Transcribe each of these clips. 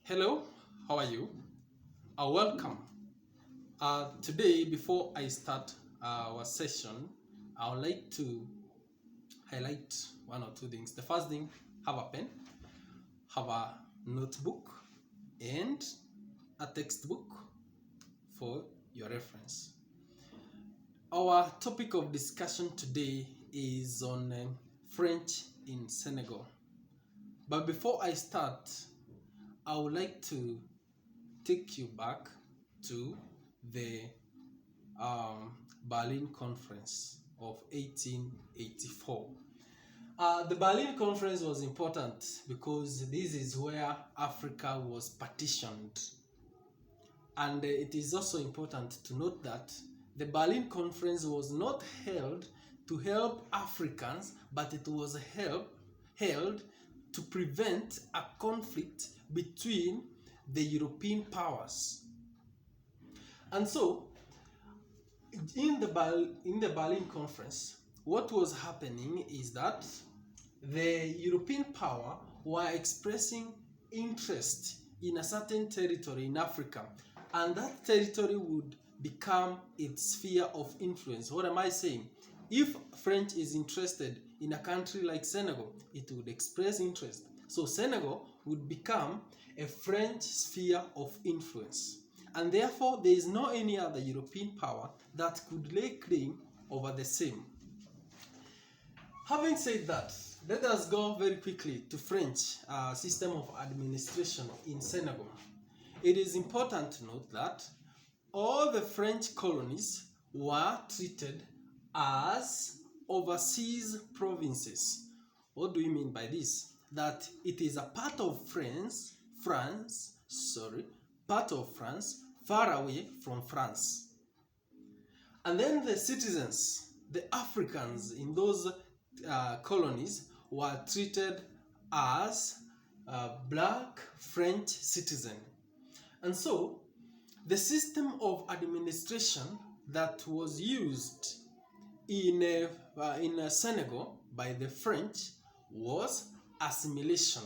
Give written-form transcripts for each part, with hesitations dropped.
Hello, how are you? Welcome. Today, before I start our session, I would like to highlight one or two things. The first thing, have a pen, have a notebook, and a textbook for your reference. Our topic of discussion today is on French in Senegal. But before I start, I would like to take you back to the Berlin Conference of 1884. The Berlin Conference was important because this is where Africa was partitioned. And it is also important to note that the Berlin Conference was not held to help Africans, but it was held to prevent a conflict between the European powers. And so, in the Berlin Conference, what was happening is that the European power were expressing interest in a certain territory in Africa, and that territory would become its sphere of influence. What am I saying? If French is interested in a country like Senegal, it would express interest. So Senegal would become a French sphere of influence. And therefore, there is no any other European power that could lay claim over the same. Having said that, let us go very quickly to French system of administration in Senegal. It is important to note that all the French colonies were treated as overseas provinces. What do we mean by this? That it is a part of France, far away from France. And then the citizens, the Africans in those colonies were treated as black French citizens. And so the system of administration that was used in Senegal by the French was assimilation,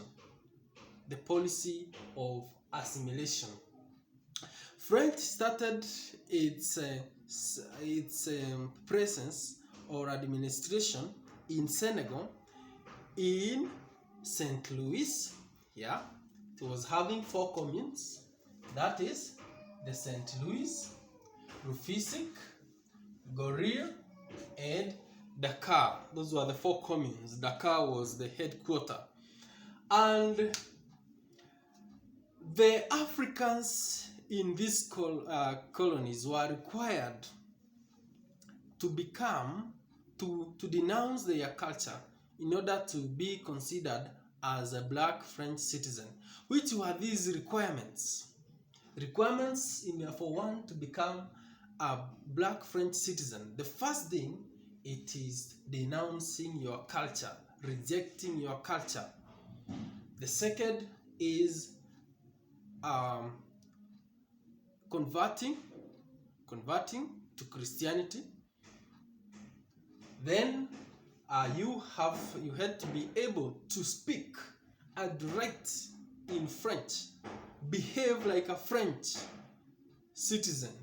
the policy of assimilation. French started its presence or administration in Senegal in St. Louis. Yeah, it was having 4 communes. That is the St. Louis, Rufisque, Gorir, and Dakar. Those were the 4 communes. Dakar was the headquarters. And the Africans in these colonies were required to denounce their culture in order to be considered as a black French citizen. Which were these requirements? Requirements for one to become a black French citizen. The first thing, it is denouncing your culture, rejecting your culture. The second is converting to Christianity. Then you had to be able to speak and write in French, behave like a French citizen.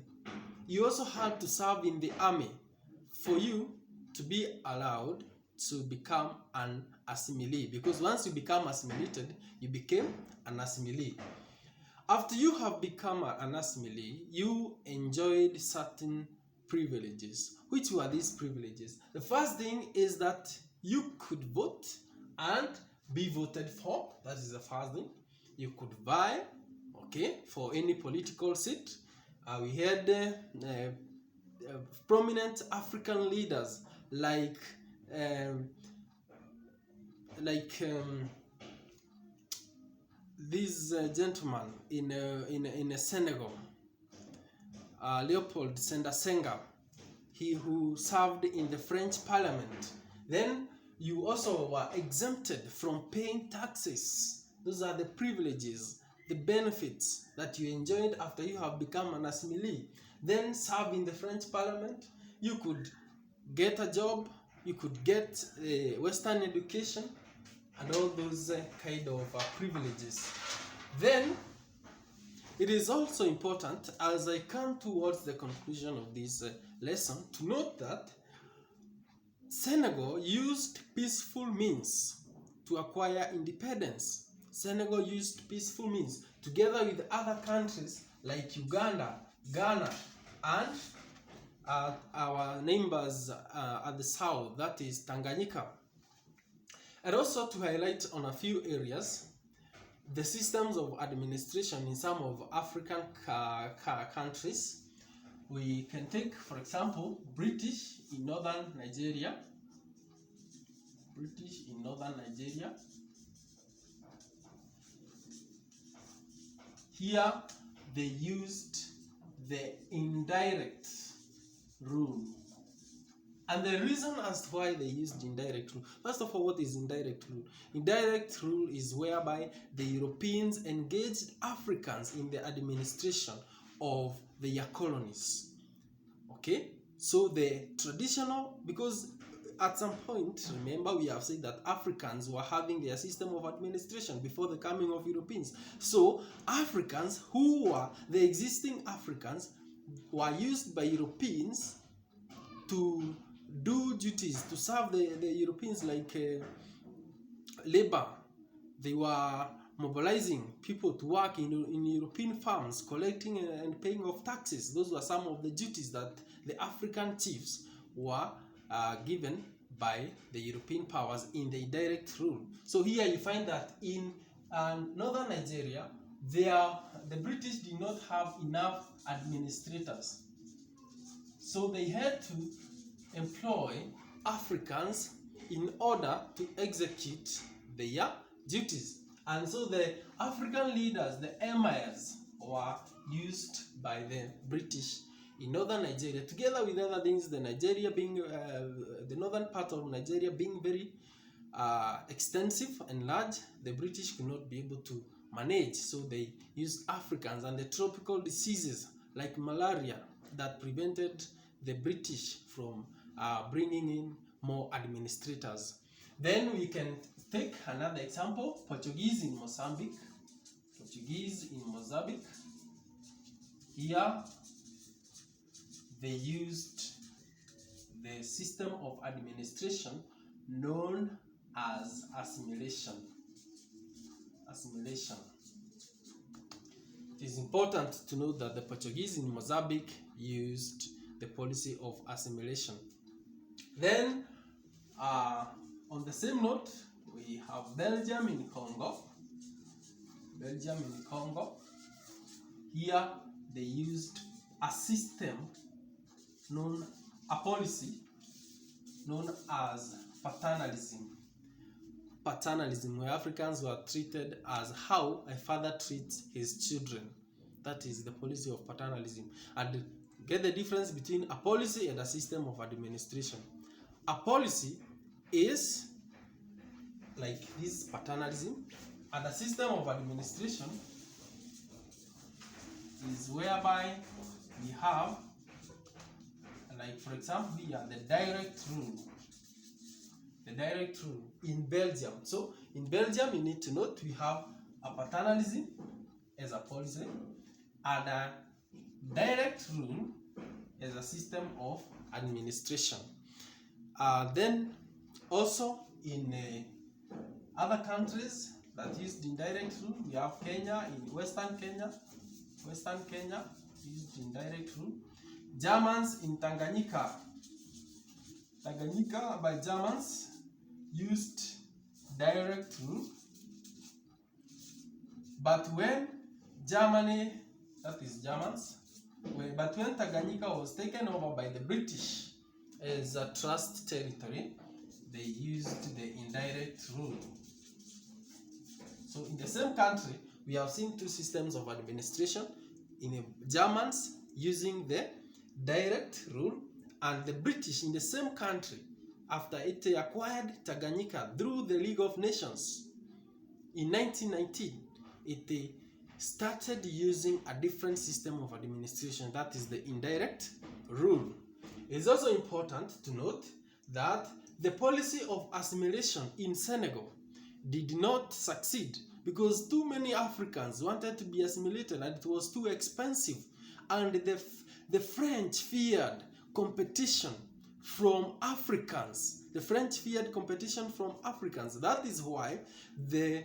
You also had to serve in the army for you to be allowed to become an assimilé, because once you become assimilated, you became an assimilé. After you have become an assimilé, you enjoyed certain privileges. Which were these privileges? The first thing is that you could vote and be voted for. That is the first thing. You could vie, for any political seat. We had prominent African leaders like this gentleman in Senegal, Leopold Sédar Senghor, he who served in the French Parliament. Then you also were exempted from paying taxes. Those are the privileges, the benefits that you enjoyed after you have become an assimilé. Then serve in the French Parliament. You could get a job, you could get Western education, and all those kind of privileges. Then It is also important, as I come towards the conclusion of this lesson, to note that Senegal used peaceful means to acquire independence. Senegal used peaceful means together with other countries like Uganda, Ghana, and our neighbors at the south, that is Tanganyika. And also to highlight on a few areas, the systems of administration in some of African countries. We can take, for example, British in northern Nigeria. British in northern Nigeria. Here they used the indirect rule. And the reason as to why they used indirect rule, first of all, what is indirect rule? Indirect rule is whereby the Europeans engaged Africans in the administration of their colonies. Okay? So the traditional, because at some point, remember, we have said that Africans were having their system of administration before the coming of Europeans. So Africans, who were the existing Africans, were used by Europeans to do duties, to serve the Europeans like labor. They were mobilizing people to work in European farms, collecting and paying of taxes. Those were some of the duties that the African chiefs were given by the European powers in the indirect rule. So here you find that in northern Nigeria, the British did not have enough administrators. So they had to employ Africans in order to execute their duties. And so the African leaders, the emirs, were used by the British in northern Nigeria, together with other things, the northern part of Nigeria being very extensive and large, the British could not be able to manage. So they used Africans, and the tropical diseases like malaria that prevented the British from bringing in more administrators. Then we can take another example, Portuguese in Mozambique. Portuguese in Mozambique. Here they used the system of administration known as assimilation. Assimilation. It is important to note that the Portuguese in Mozambique used the policy of assimilation. Then, on the same note, we have Belgium in Congo. Belgium in Congo. Here they used a system a policy known as paternalism. Paternalism, where Africans were treated as how a father treats his children. That is the policy of paternalism. And get the difference between a policy and a system of administration. A policy is like this paternalism, and a system of administration is whereby we have, like for example, here the direct rule. The direct rule in Belgium. So in Belgium, you need to note we have a paternalism as a policy and a direct rule as a system of administration. Then also in other countries that used indirect rule, we have Kenya, in Western Kenya used indirect rule. Germans in Tanganyika by Germans used direct rule. But when Germany, that is Germans, but when Tanganyika was taken over by the British as a trust territory, they used the indirect rule. So in the same country, we have seen two systems of administration. In the Germans using the direct rule, and the British in the same country, after it acquired Tanganyika through the League of Nations in 1919, it started using a different system of administration, that is the indirect rule. It's also important to note that the policy of assimilation in Senegal did not succeed because too many Africans wanted to be assimilated and it was too expensive. And the French feared competition from Africans. The French feared competition from Africans. That is why the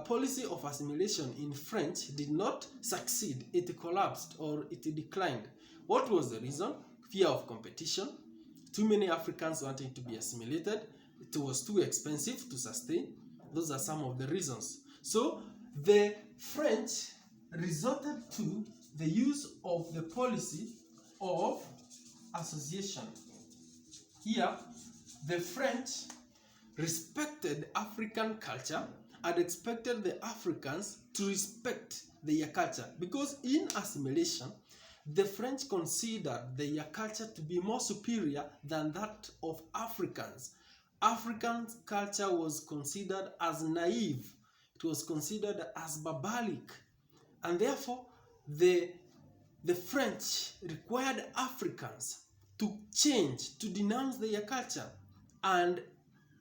policy of assimilation in French did not succeed. It collapsed or it declined. What was the reason? Fear of competition. Too many Africans wanting to be assimilated. It was too expensive to sustain. Those are some of the reasons. So the French resorted to the use of the policy of association. Here, the French respected African culture and expected the Africans to respect their culture, because in assimilation, the French considered their culture to be more superior than that of Africans. African culture was considered as naive. It was considered as barbaric. And therefore, the French required Africans to change, to denounce their culture and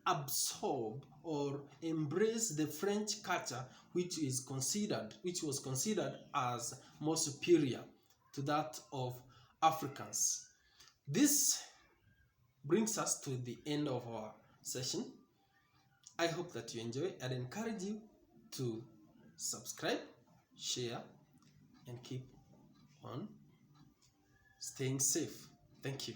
absorb or embrace the French culture, which was considered as more superior to that of Africans. This brings us to the end of our session. I hope that you enjoy and encourage you to subscribe, share, and keep on staying safe. Thank you.